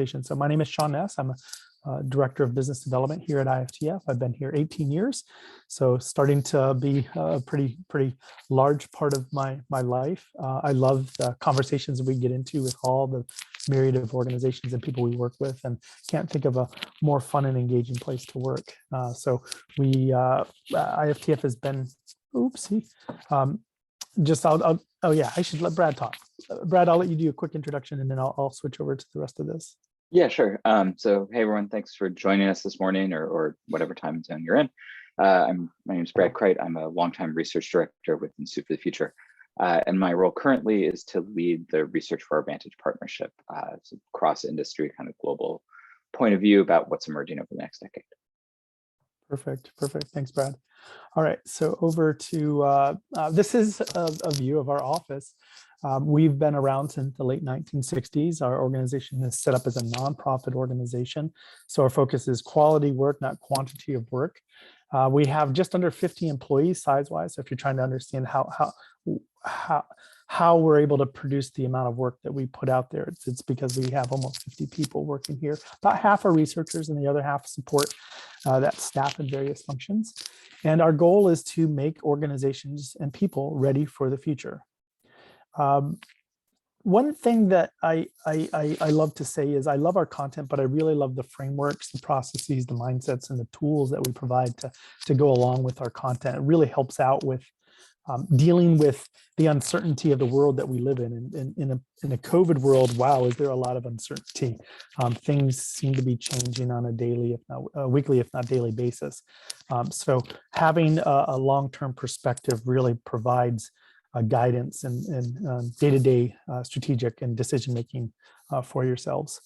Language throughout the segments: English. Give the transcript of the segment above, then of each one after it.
presentation. So my name is Sean Ness. I'm a Director of Business Development here at IFTF. I've been here 18 years, so starting to be a pretty large part of my life. I love the conversations we get into with all the myriad of organizations and people we work with, and can't think of a more fun and engaging place to work. So IFTF has been, oopsie, oh yeah, I should let Brad talk. Brad, I'll let you do a quick introduction, and then I'll switch over to the rest of this. Yeah, sure. So hey everyone, thanks for joining us this morning or whatever time zone you're in. My name is Brad Crite. I'm a longtime research director with Institute for the Future. And my role currently is to lead the Research for Our Vantage partnership. It's a cross-industry kind of global point of view about what's emerging over the next decade. Perfect. Thanks, Brad. All right, so over to, this is a view of our office. We've been around since the late 1960s. Our organization is set up as a nonprofit organization. So our focus is quality work, not quantity of work. We have just under 50 employees size-wise. So if you're trying to understand how we're able to produce the amount of work that we put out there, it's because we have almost 50 people working here. About half are researchers and the other half support that staff in various functions. And our goal is to make organizations and people ready for the future. One thing that I love to say is I love our content, but I really love the frameworks, the processes, the mindsets, and the tools that we provide to go along with our content. It really helps out with dealing with the uncertainty of the world that we live in. In a COVID world, wow, is there a lot of uncertainty? Things seem to be changing on a daily, if not weekly, if not daily basis. So having a long-term perspective really provides guidance and day-to-day strategic and decision-making for yourselves.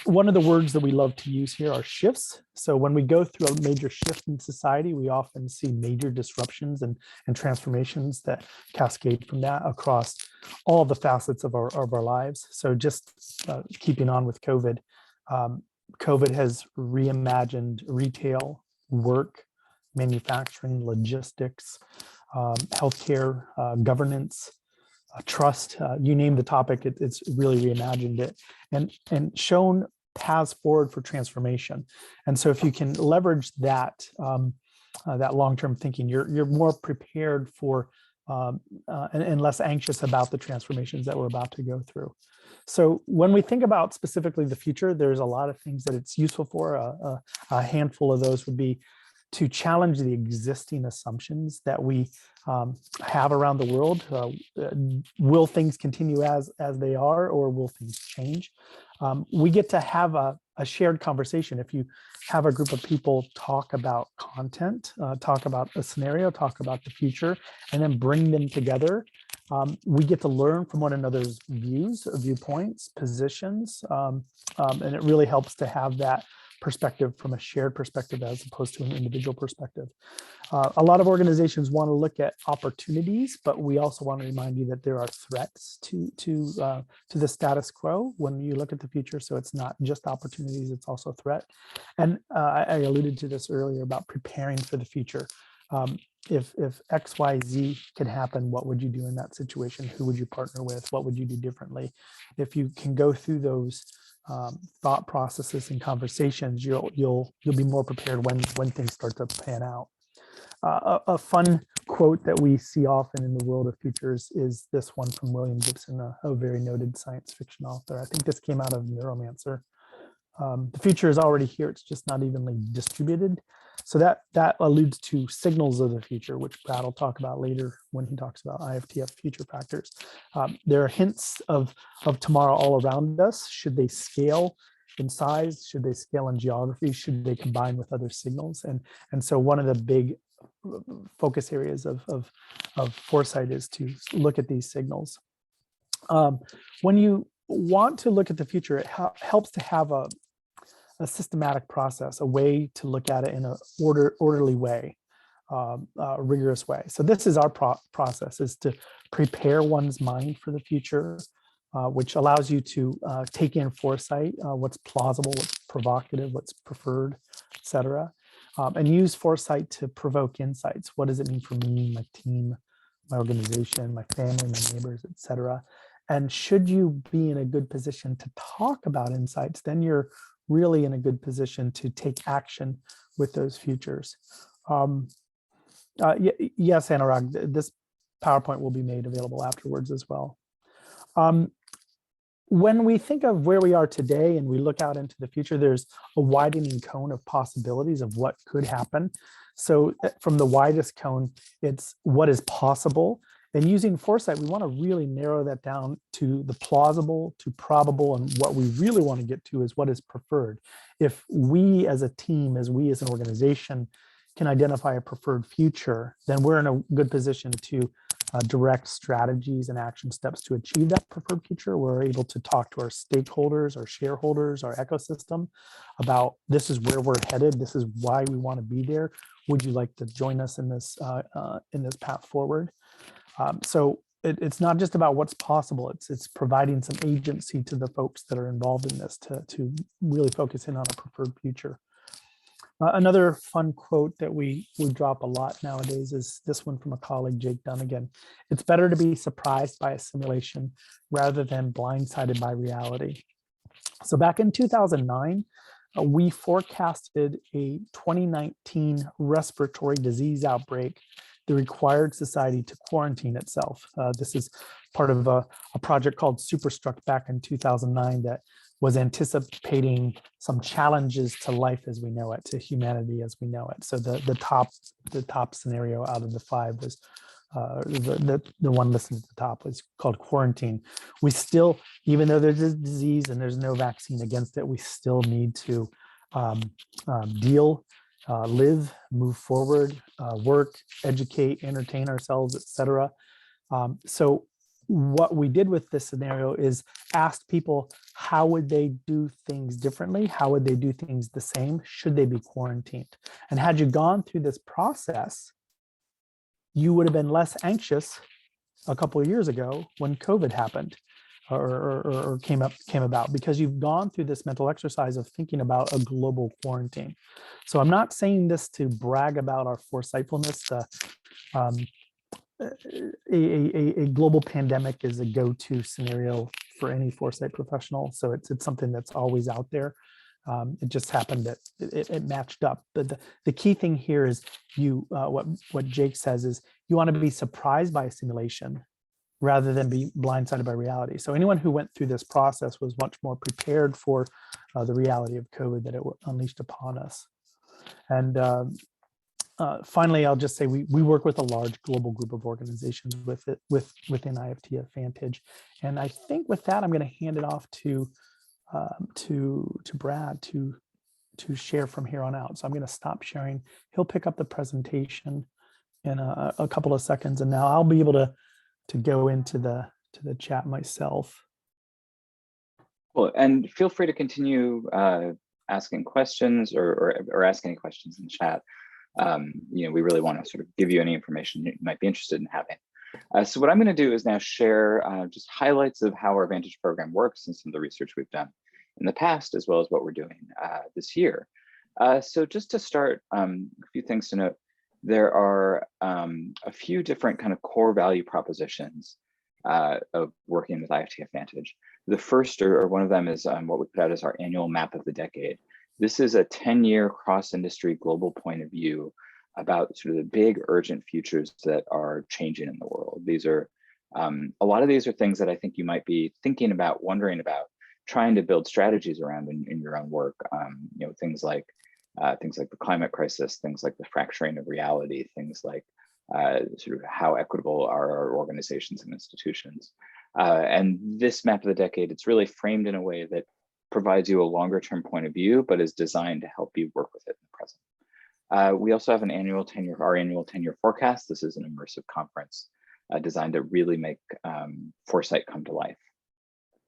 One of the words that we love to use here are shifts. So when we go through a major shift in society, we often see major disruptions and transformations that cascade from that across all the facets of our lives. So just keeping on with COVID, COVID has reimagined retail, work, manufacturing, logistics, healthcare, governance, trust, you name the topic, it's really reimagined it and shown paths forward for transformation. And so if you can leverage that, that long-term thinking, you're more prepared for and less anxious about the transformations that we're about to go through. So when we think about specifically the future, there's a lot of things that it's useful for. A handful of those would be to challenge the existing assumptions that we have around the world. Will things continue as they are, or will things change? We get to have a shared conversation. If you have a group of people talk about content, talk about a scenario, talk about the future, and then bring them together, we get to learn from one another's views, viewpoints, positions, and it really helps to have that perspective from a shared perspective as opposed to an individual perspective. A lot of organizations want to look at opportunities, but we also want to remind you that there are threats to the status quo when you look at the future. So it's not just opportunities, it's also a threat. And I alluded to this earlier about preparing for the future. If X, Y, Z can happen, what would you do in that situation? Who would you partner with? What would you do differently? If you can go through those thought processes and conversations, you'll be more prepared when things start to pan out. A fun quote that we see often in the world of futures is this one from William Gibson, a very noted science fiction author. I think this came out of Neuromancer. The future is already here, it's just not evenly distributed. So that alludes to signals of the future, which Brad will talk about later when he talks about IFTF future factors. There are hints of tomorrow all around us. Should they scale in size? Should they scale in geography? Should they combine with other signals? And so one of the big focus areas of foresight is to look at these signals. When you want to look at the future, it helps to have a systematic process, a way to look at it in an orderly way, rigorous way. So this is our process, is to prepare one's mind for the future, which allows you to take in foresight, what's plausible, what's provocative, what's preferred, etc. And use foresight to provoke insights. What does it mean for me, my team, my organization, my family, my neighbors, etc. And should you be in a good position to talk about insights, then you're really in a good position to take action with those futures. Yes, Anurag, this PowerPoint will be made available afterwards as well. When we think of where we are today and we look out into the future, there's a widening cone of possibilities of what could happen. So from the widest cone, it's what is possible. And using foresight, we want to really narrow that down to the plausible, to probable, and what we really want to get to is what is preferred. If we as a team, as we as an organization can identify a preferred future, then we're in a good position to direct strategies and action steps to achieve that preferred future. We're able to talk to our stakeholders, our shareholders, our ecosystem about this is where we're headed. This is why we want to be there. Would you like to join us in this path forward? So it's not just about what's possible. It's providing some agency to the folks that are involved in this to really focus in on a preferred future. Another fun quote that we drop a lot nowadays is this one from a colleague, Jake Dunnigan. It's better to be surprised by a simulation rather than blindsided by reality. So back in 2009, we forecasted a 2019 respiratory disease outbreak that required society to quarantine itself. This is part of a project called Superstruct back in 2009 that was anticipating some challenges to life as we know it, to humanity as we know it. So the top scenario out of the 5 was the one listed at the top was called quarantine. We still, even though there's a disease and there's no vaccine against it, we still need to live, move forward, work, educate, entertain ourselves, etc. So what we did with this scenario is asked people, how would they do things differently? How would they do things the same? Should they be quarantined? And had you gone through this process, you would have been less anxious a couple of years ago when COVID happened or came about, because you've gone through this mental exercise of thinking about a global quarantine. So I'm not saying this to brag about our foresightfulness. A global pandemic is a go-to scenario for any foresight professional. So it's something that's always out there. It just happened that it matched up. But the key thing here is what Jake says is you want to be surprised by a simulation rather than be blindsided by reality. So anyone who went through this process was much more prepared for the reality of COVID that it unleashed upon us. And finally, I'll just say we work with a large global group of organizations within IFT at Vantage. And I think with that, I'm going to hand it off to Brad to share from here on out. So I'm going to stop sharing. He'll pick up the presentation in a couple of seconds, and now I'll be able to go into the chat myself. Cool, and feel free to continue asking questions or ask any questions in the chat. We really want to sort of give you any information you might be interested in having. So what I'm going to do is now share just highlights of how our Vantage program works and some of the research we've done in the past, as well as what we're doing this year. So just to start, a few things to note. There are a few different kind of core value propositions of working with IFT Vantage. The first, or one of them, is what we put out as our annual map of the decade. This is a 10-year cross-industry global point of view about sort of the big urgent futures that are changing in the world. These are, a lot of these are things that I think you might be thinking about, wondering about, trying to build strategies around in your own work. Things like the climate crisis, things like the fracturing of reality, things like sort of how equitable are our organizations and institutions. And this map of the decade, it's really framed in a way that provides you a longer term point of view, but is designed to help you work with it in the present. We also have our annual 10-year forecast. This is an immersive conference designed to really make foresight come to life.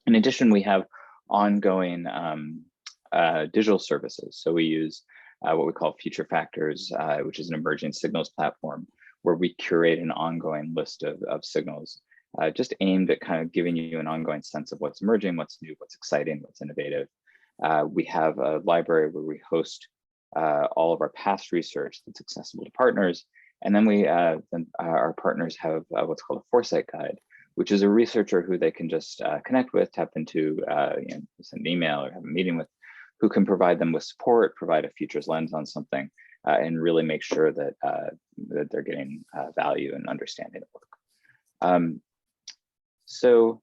In addition, we have ongoing digital services. So we use what we call Future Factors, which is an emerging signals platform where we curate an ongoing list of signals, just aimed at kind of giving you an ongoing sense of what's emerging, what's new, what's exciting, what's innovative. We have a library where we host all of our past research that's accessible to partners. And then our partners have what's called a Foresight Guide, which is a researcher who they can just connect with, tap into, send an email or have a meeting with, who can provide them with support, provide a futures lens on something, and really make sure that that they're getting value and understanding of work. So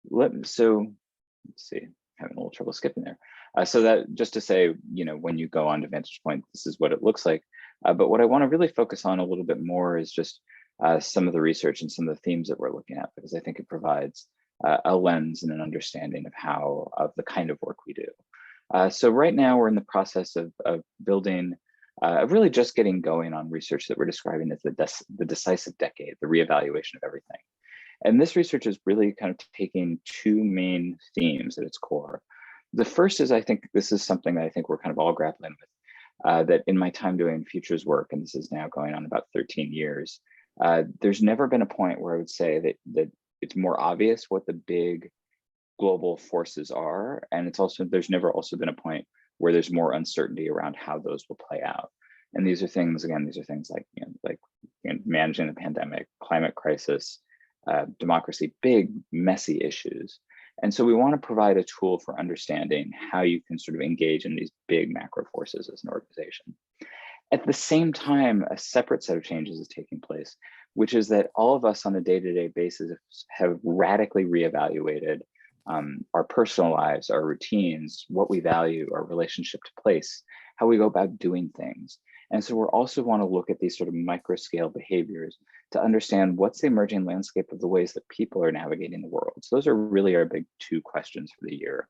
let's see, having a little trouble skipping there. So that just to say, when you go on to Vantage Point, this is what it looks like. But what I want to really focus on a little bit more is just some of the research and some of the themes that we're looking at, because I think it provides a lens and an understanding of the kind of work we do. So right now we're in the process of building, really just getting going on research that we're describing as the decisive decade, the reevaluation of everything. And this research is really kind of taking two main themes at its core. The first is, I think this is something that I think we're kind of all grappling with, that in my time doing futures work, and this is now going on about 13 years, there's never been a point where I would say that it's more obvious what the big global forces are. And there's never also been a point where there's more uncertainty around how those will play out. And these are things like managing the pandemic, climate crisis, democracy, big, messy issues. And so we want to provide a tool for understanding how you can sort of engage in these big macro forces as an organization. At the same time, a separate set of changes is taking place, which is that all of us on a day-to-day basis have radically reevaluated our personal lives, our routines, what we value, our relationship to place, how we go about doing things. And so we also want to look at these sort of micro scale behaviors to understand what's the emerging landscape of the ways that people are navigating the world. So those are really our big two questions for the year.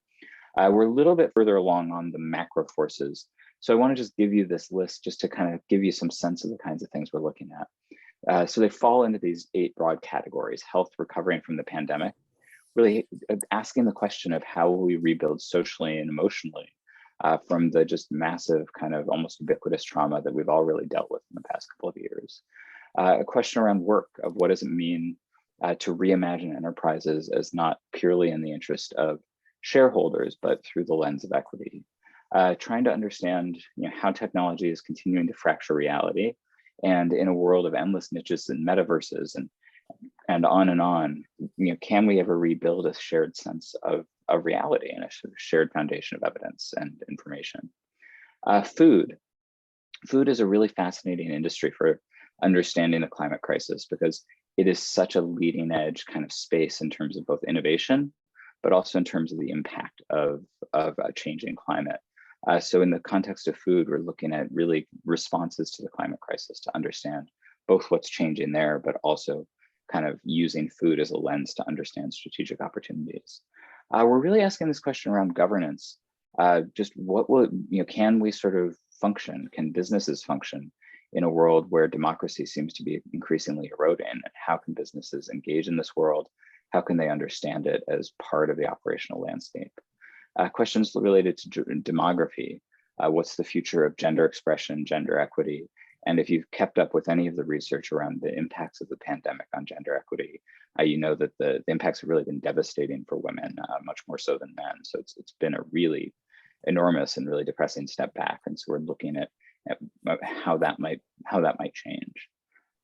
We're a little bit further along on the macro forces. So I want to just give you this list just to kind of give you some sense of the kinds of things we're looking at. So they fall into these 8 broad categories: health, recovering from the pandemic, really asking the question of how will we rebuild socially and emotionally from the just massive kind of almost ubiquitous trauma that we've all really dealt with in the past couple of years. A question around work, of what does it mean to reimagine enterprises as not purely in the interest of shareholders, but through the lens of equity. Trying to understand how technology is continuing to fracture reality, and in a world of endless niches and metaverses and on, can we ever rebuild a shared sense of reality and a shared foundation of evidence and information? Food is a really fascinating industry for understanding the climate crisis, because it is such a leading edge kind of space in terms of both innovation, but also in terms of the impact of a changing climate. So in the context of food, we're looking at really responses to the climate crisis to understand both what's changing there, but also kind of using food as a lens to understand strategic opportunities. We're really asking this question around governance. Just what will, can we sort of function? Can businesses function in a world where democracy seems to be increasingly eroding? And how can businesses engage in this world? How can they understand it as part of the operational landscape? Questions related to demography. What's the future of gender expression, gender equity? And if you've kept up with any of the research around the impacts of the pandemic on gender equity, you know that the impacts have really been devastating for women, much more so than men. So it's been a really enormous and really depressing step back. And so we're looking at how that might change.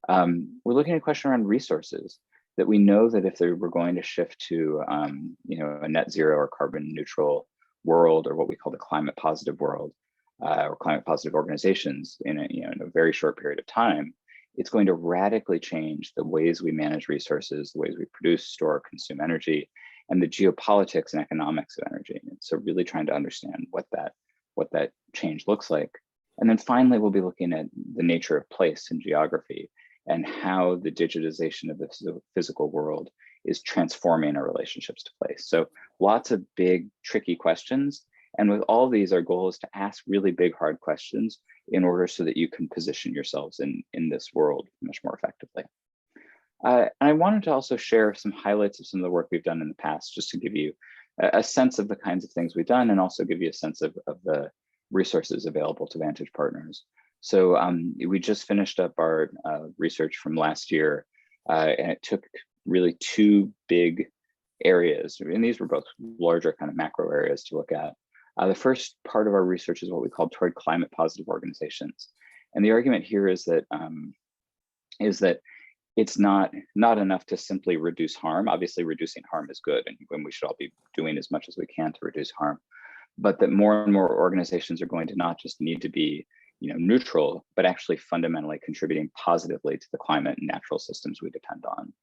We're looking at a question around resources, that we know that if we're going to shift to a net zero or carbon neutral world, or what we call the climate positive world, or climate positive organizations in a very short period of time, it's going to radically change the ways we manage resources, the ways we produce, store, consume energy, and the geopolitics and economics of energy. And so really trying to understand what that change looks like. And then finally, we'll be looking at the nature of place and geography, and how the digitization of the physical world is transforming our relationships to place. So lots of big, tricky questions. And with all these, our goal is to ask really big, hard questions in order so that you can position yourselves in this world much more effectively. And I wanted to also share some highlights of some of the work we've done in the past, just to give you a sense of the kinds of things we've done, and also give you a sense of the resources available to Vantage Partners. So we just finished up our research from last year, and it took really 2 big areas, and these were both larger kind of macro areas to look at. The first part of our research is what we call toward climate positive organizations. And the argument here is that it's not enough to simply reduce harm. Obviously, reducing harm is good, and we should all be doing as much as we can to reduce harm. But that more and more organizations are going to not just need to be, neutral, but actually fundamentally contributing positively to the climate and natural systems we depend on.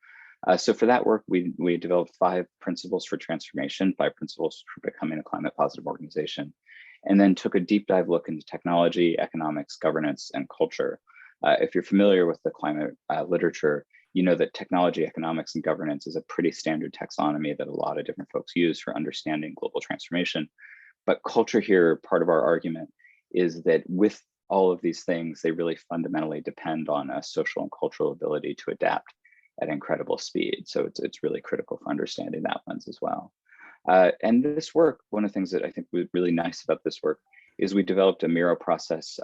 So for that work, we developed 5 principles for transformation, 5 principles for becoming a climate positive organization, and then took a deep dive look into technology, economics, governance, and culture. If you're familiar with the climate literature, you know that technology, economics, and governance is a pretty standard taxonomy that a lot of different folks use for understanding global transformation. But culture here, part of our argument is that with all of these things, they really fundamentally depend on a social and cultural ability to adapt at incredible speed. So it's really critical for understanding that lens as well. And this work, one of the things that I think was really nice about this work is we developed a Miro process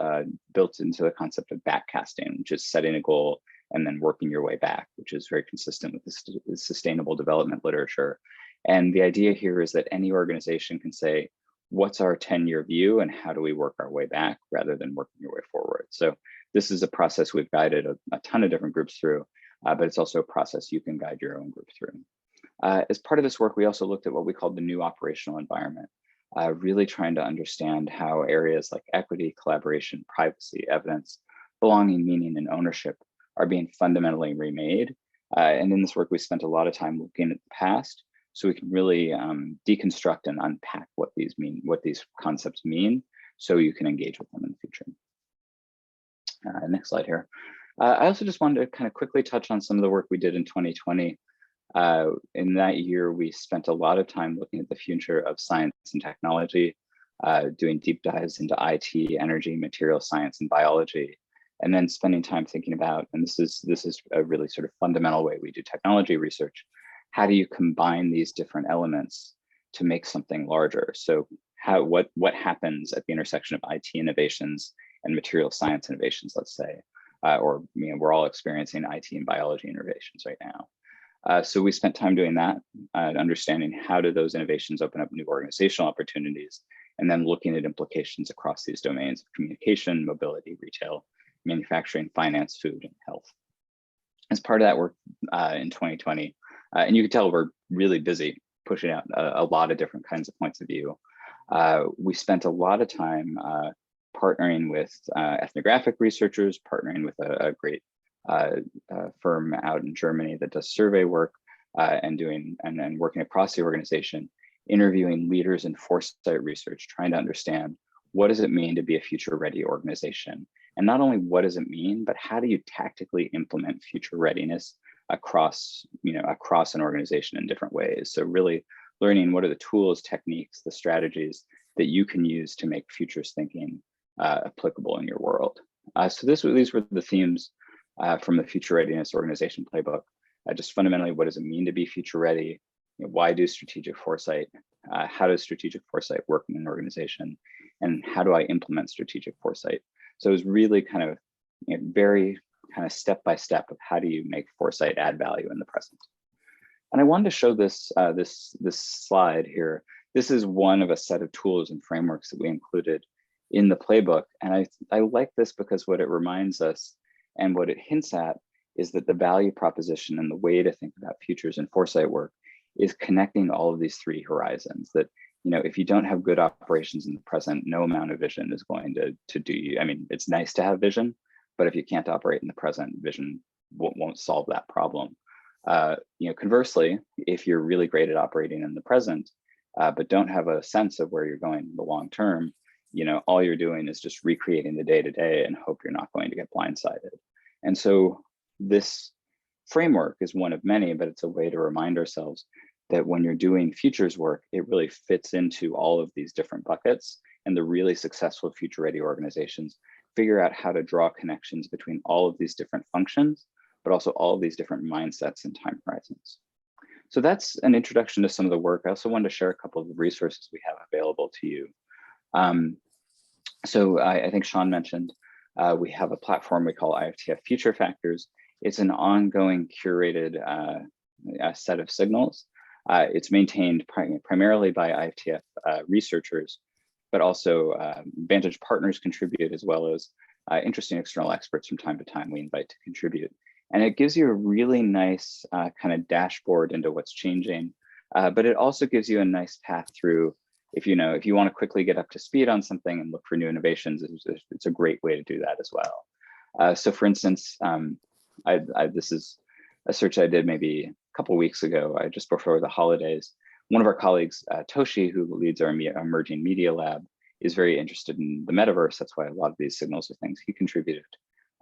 built into the concept of backcasting, which is setting a goal and then working your way back, which is very consistent with the sustainable development literature. And the idea here is that any organization can say, what's our 10-year view and how do we work our way back rather than working your way forward? So this is a process we've guided a ton of different groups through, but it's also a process you can guide your own group through. As part of this work, we also looked at what we called the new operational environment, really trying to understand how areas like equity, collaboration, privacy, evidence, belonging, meaning, and ownership are being fundamentally remade. And in this work, we spent a lot of time looking at the past, so we can really deconstruct and unpack what these mean, what these concepts mean, so you can engage with them in the future. Next slide here. I also just wanted to kind of quickly touch on some of the work we did in 2020. In that year, we spent a lot of time looking at the future of science and technology, doing deep dives into IT, energy, material science, and biology, and then spending time thinking about, and this is a really sort of fundamental way we do technology research, how do you combine these different elements to make something larger? So what happens at the intersection of IT innovations and material science innovations, let's say, or we're all experiencing IT and biology innovations right now. So we spent time doing that, understanding how do those innovations open up new organizational opportunities, and then looking at implications across these domains of communication, mobility, retail, manufacturing, finance, food, and health. As part of that work in 2020, and you can tell we're really busy pushing out a lot of different kinds of points of view. We spent a lot of time partnering with ethnographic researchers, partnering with a great firm out in Germany that does survey work, and working across the organization, interviewing leaders in foresight research, trying to understand what does it mean to be a future-ready organization, and not only what does it mean, but how do you tactically implement future readiness across an organization in different ways. So really learning what are the tools, techniques, the strategies that you can use to make futures thinking applicable in your world. So these were the themes from the Future Readiness Organization Playbook. Just fundamentally, what does it mean to be future ready? Why do strategic foresight? How does strategic foresight work in an organization? And how do I implement strategic foresight? So it was really kind of very kind of step by step of how do you make foresight add value in the present. And I wanted to show this this slide here. This is one of a set of tools and frameworks that we included in the playbook. And I like this because what it reminds us and what it hints at is that the value proposition and the way to think about futures and foresight work is connecting all of these 3 horizons. That, if you don't have good operations in the present, no amount of vision is going to do you. I mean, it's nice to have vision, but if you can't operate in the present, vision won't solve that problem. Conversely, if you're really great at operating in the present, but don't have a sense of where you're going in the long term, all you're doing is just recreating the day-to-day and hope you're not going to get blindsided. And so this framework is one of many, but it's a way to remind ourselves that when you're doing futures work, it really fits into all of these different buckets, and the really successful future-ready organizations figure out how to draw connections between all of these different functions, but also all of these different mindsets and time horizons. So that's an introduction to some of the work. I also wanted to share a couple of the resources we have available to you. So I think Sean mentioned, we have a platform we call IFTF Future Factors. It's an ongoing curated set of signals. It's maintained primarily by IFTF researchers, but also Vantage partners contribute, as well as interesting external experts from time to time we invite to contribute. And it gives you a really nice kind of dashboard into what's changing. But it also gives you a nice path through if you want to quickly get up to speed on something and look for new innovations. It's a great way to do that as well. So for instance, this is a search I did maybe a couple weeks ago, just before the holidays. One of our colleagues, Toshi, who leads our emerging media lab, is very interested in the metaverse. That's why a lot of these signals are things he contributed.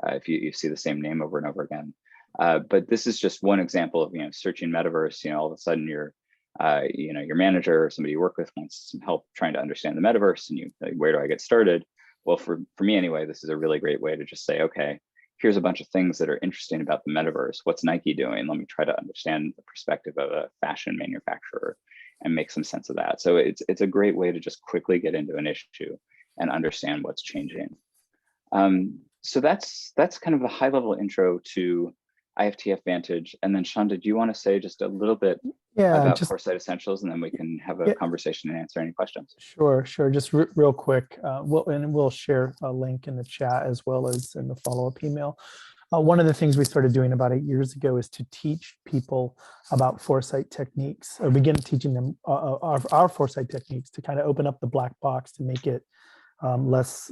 If you see the same name over and over again. But this is just one example of searching metaverse. All of a sudden your manager or somebody you work with wants some help trying to understand the metaverse, and where do I get started? Well, for me anyway, this is a really great way to just say, okay, here's a bunch of things that are interesting about the metaverse. What's Nike doing? Let me try to understand the perspective of a fashion manufacturer and make some sense of that. So it's a great way to just quickly get into an issue and understand what's changing. So that's kind of the high level intro to IFTF Vantage. And then Shonda, do you want to say just a little bit about Foresight Essentials, and then we can have a conversation and answer any questions? Sure. Just real quick. We'll share a link in the chat as well as in the follow-up email. One of the things we started doing about 8 years ago is to teach people about foresight techniques, or begin teaching them our foresight techniques to kind of open up the black box to make it less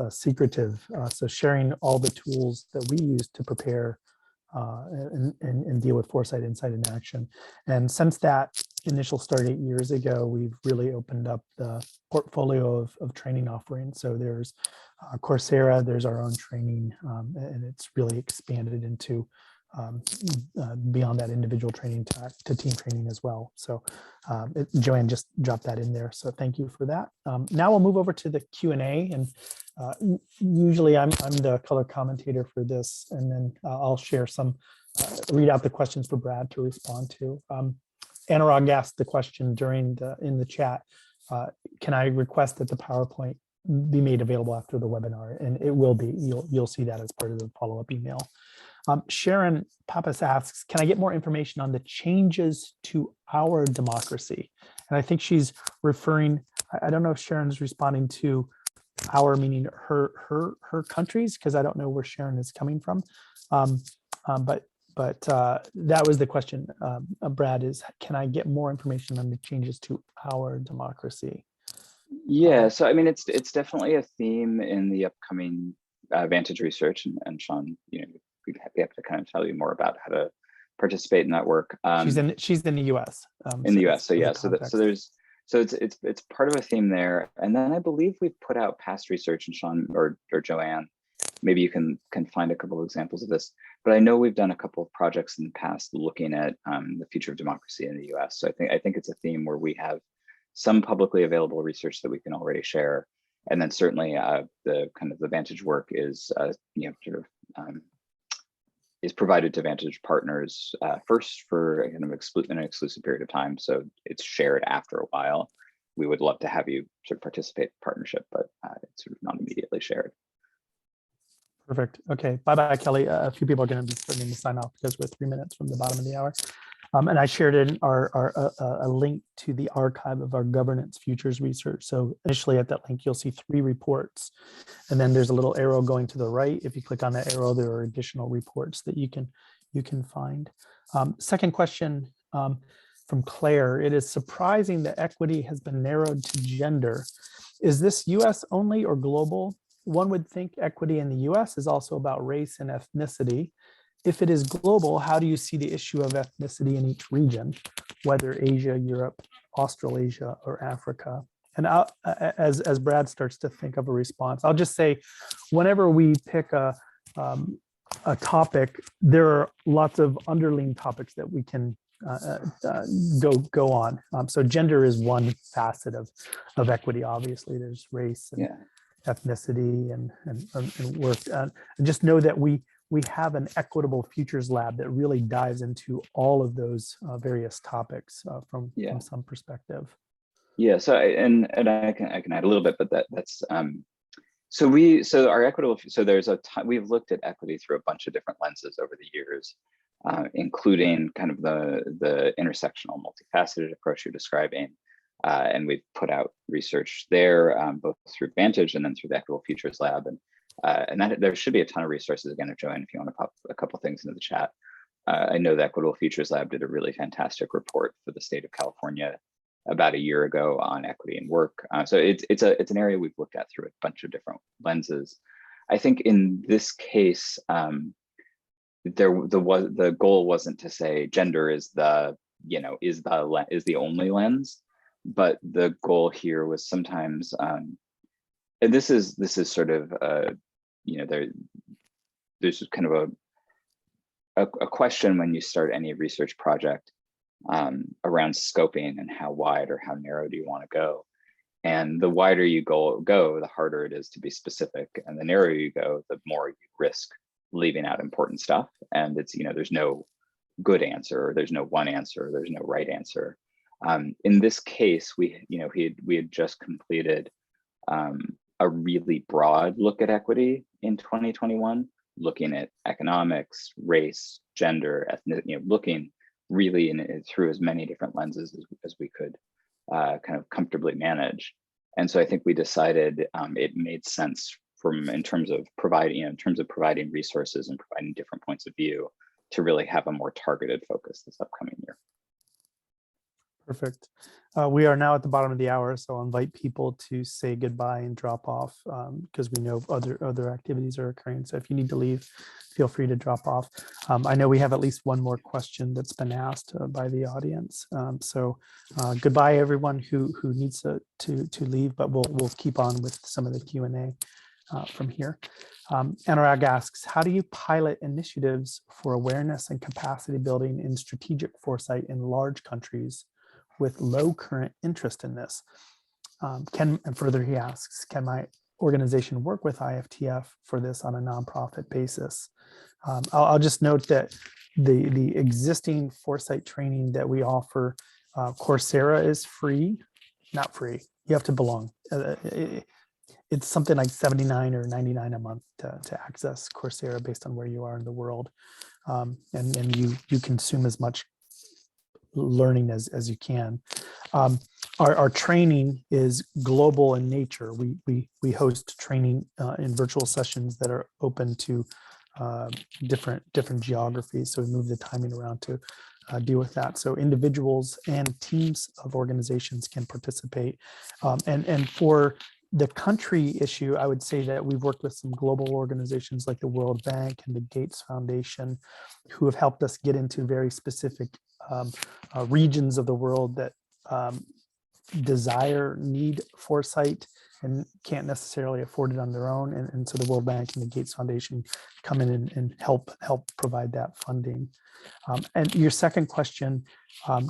secretive. So sharing all the tools that we use to prepare and deal with foresight, insight, and action. And since that initial start 8 years ago, we've really opened up the portfolio of training offerings. So there's Coursera, there's our own training, and it's really expanded into beyond that individual training to team training as well. So Joanne just dropped that in there. So thank you for that. Now we'll move over to the Q&A, and usually I'm the color commentator for this, and then I'll share read out the questions for Brad to respond to. Anurag asked the question in the chat, can I request that the PowerPoint be made available after the webinar? And it will be. You'll see that as part of the follow-up email. Sharon Pappas asks, can I get more information on the changes to our democracy? And I think she's referring, I don't know if Sharon's responding to our, meaning her countries, because I don't know where Sharon is coming from. But that was the question, Brad, is can I get more information on the changes to our democracy? Yeah, so I mean, it's definitely a theme in the upcoming Vantage research, and Sean, we'd be happy to kind of tell you more about how to participate in that work. She's in the U.S. In the U.S. So yeah, so it's part of a theme there. And then I believe we've put out past research, and Sean or Joanne, maybe you can find a couple of examples of this. But I know we've done a couple of projects in the past looking at the future of democracy in the U.S. So I think it's a theme where we have some publicly available research that we can already share, and then certainly the Vantage work is is provided to Vantage partners first for an exclusive period of time. So it's shared after a while. We would love to have you sort of participate in partnership, but it's sort of not immediately shared. Perfect. Okay. Bye-bye, Kelly. A few people are going to be starting to sign off because we're 3 minutes from the bottom of the hour. And I shared in a link to the archive of our governance futures research. So initially at that link, you'll see 3 reports, and then there's a little arrow going to the right. If you click on that arrow, there are additional reports that you can find. Second question from Claire: it is surprising that equity has been narrowed to gender. Is this US only or global? One would think equity in the US is also about race and ethnicity. If it is global, how do you see the issue of ethnicity in each region, whether Asia, Europe, Australasia, or Africa? And as Brad starts to think of a response, I'll just say, whenever we pick a topic, there are lots of underlying topics that we can go on. So gender is one facet of equity. Obviously, there's race and ethnicity and work. And just know that we have an equitable futures lab that really dives into all of those various topics from some perspective. Yeah. So I can add a little bit, but that's so our equitable. So we've looked at equity through a bunch of different lenses over the years, including kind of the intersectional, multifaceted approach you're describing. And we've put out research there, both through Vantage and then through the Equitable Futures Lab. And and that there should be a ton of resources. Again, if Joanne, if you want to pop a couple things into the chat. I know the Equitable Futures Lab did a really fantastic report for the state of California about a year ago on equity and work. So it's an area we've looked at through a bunch of different lenses. I think in this case, the goal wasn't to say gender is the only lens, but the goal here was sometimes, and this is sort of there's kind of a question when you start any research project around scoping and how wide or how narrow do you want to go. And the wider you go, the harder it is to be specific. And the narrower you go, the more you risk leaving out important stuff. And it's, there's no good answer, there's no one answer, there's no right answer. In this case, we had just completed a really broad look at equity in 2021, looking at economics, race, gender, ethnicity, looking really through as many different lenses as we could kind of comfortably manage. And so I think we decided it made sense in terms of providing resources and providing different points of view to really have a more targeted focus this upcoming year. Perfect. We are now at the bottom of the hour, so I'll invite people to say goodbye and drop off because we know other activities are occurring. So if you need to leave, feel free to drop off. I know we have at least one more question that's been asked by the audience. So goodbye, everyone who needs to leave, but we'll keep on with some of the Q&A from here. Anurag asks, how do you pilot initiatives for awareness and capacity building in strategic foresight in large countries with low current interest in this? And further he asks, can my organization work with IFTF for this on a nonprofit basis? I'll just note that the existing foresight training that we offer, Coursera is free, not free, you have to belong. It's something like 79 or 99 a month to access Coursera based on where you are in the world. And you consume as much learning as you can. Our training is global in nature. We host training in virtual sessions that are open to different geographies. So we move the timing around to deal with that. So individuals and teams of organizations can participate. And for the country issue, I would say that we've worked with some global organizations like the World Bank and the Gates Foundation, who have helped us get into very specific regions of the world that need foresight and can't necessarily afford it on their own. And so the World Bank and the Gates Foundation come in and help provide that funding. And your second question,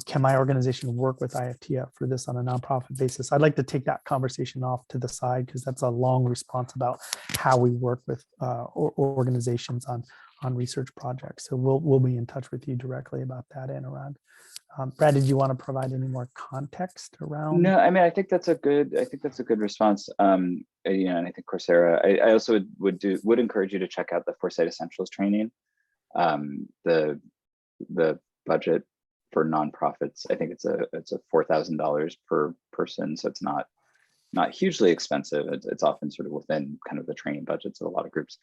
can my organization work with IFTF for this on a nonprofit basis? I'd like to take that conversation off to the side because that's a long response about how we work with organizations on research projects. So we'll be in touch with you directly about that, Anurag. Brad, did you want to provide any more context around? No, I mean, I think that's a good response. And I think Coursera, I also would encourage you to check out the Foresight Essentials training. The budget for nonprofits, I think it's a $4,000 per person, so it's not hugely expensive. It's often sort of within kind of the training budgets of a lot of groups.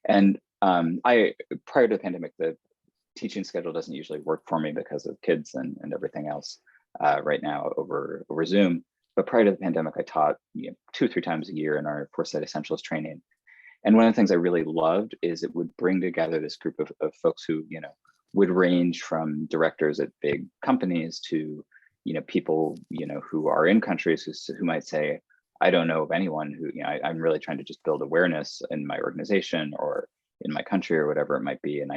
And prior to the pandemic, the teaching schedule doesn't usually work for me because of kids and everything else right now over Zoom. But prior to the pandemic, I taught 2 or 3 times a year in our Foresight Essentials training. And one of the things I really loved is it would bring together this group of folks who, would range from directors at big companies to, people, who are in countries who might say, I don't know of anyone who, I'm really trying to just build awareness in my organization or in my country or whatever it might be. And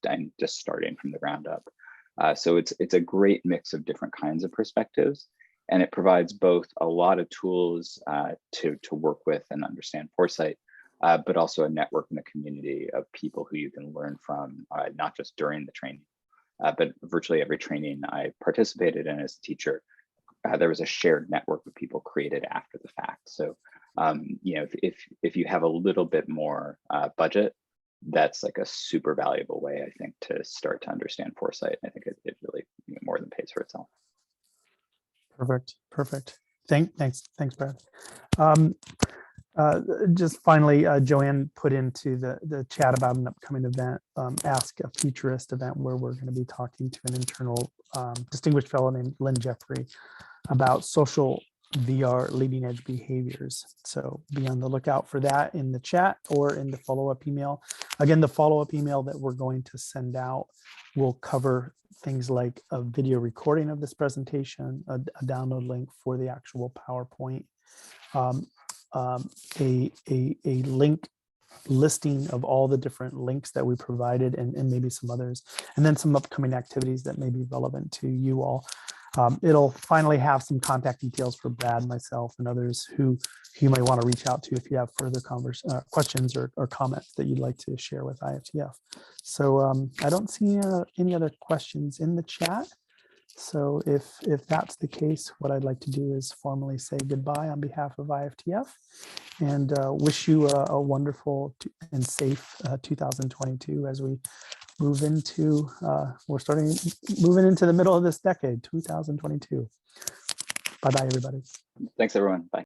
I'm just starting from the ground up. So it's a great mix of different kinds of perspectives. And it provides both a lot of tools to work with and understand foresight, but also a network and a community of people who you can learn from, not just during the training, but virtually every training I participated in as a teacher. There was a shared network of people created after the fact. So, if you have a little bit more budget, that's like a super valuable way, I think, to start to understand foresight. I think it really more than pays for itself. Perfect. Thanks, Brad. Just finally, Joanne put into the chat about an upcoming event, Ask a Futurist event, where we're going to be talking to an internal distinguished fellow named Lynn Jeffrey about social VR leading edge behaviors. So be on the lookout for that in the chat or in the follow-up email. Again, the follow-up email that we're going to send out will cover things like a video recording of this presentation, a download link for the actual PowerPoint, a link listing of all the different links that we provided, and maybe some others, and then some upcoming activities that may be relevant to you all. It'll finally have some contact details for Brad, myself, and others who you might want to reach out to if you have further questions or comments that you'd like to share with IFTF. So I don't see any other questions in the chat. So if that's the case, what I'd like to do is formally say goodbye on behalf of IFTF and wish you a wonderful and safe 2022 as we move into, moving into the middle of this decade, 2022. Bye-bye, everybody. Thanks, everyone. Bye.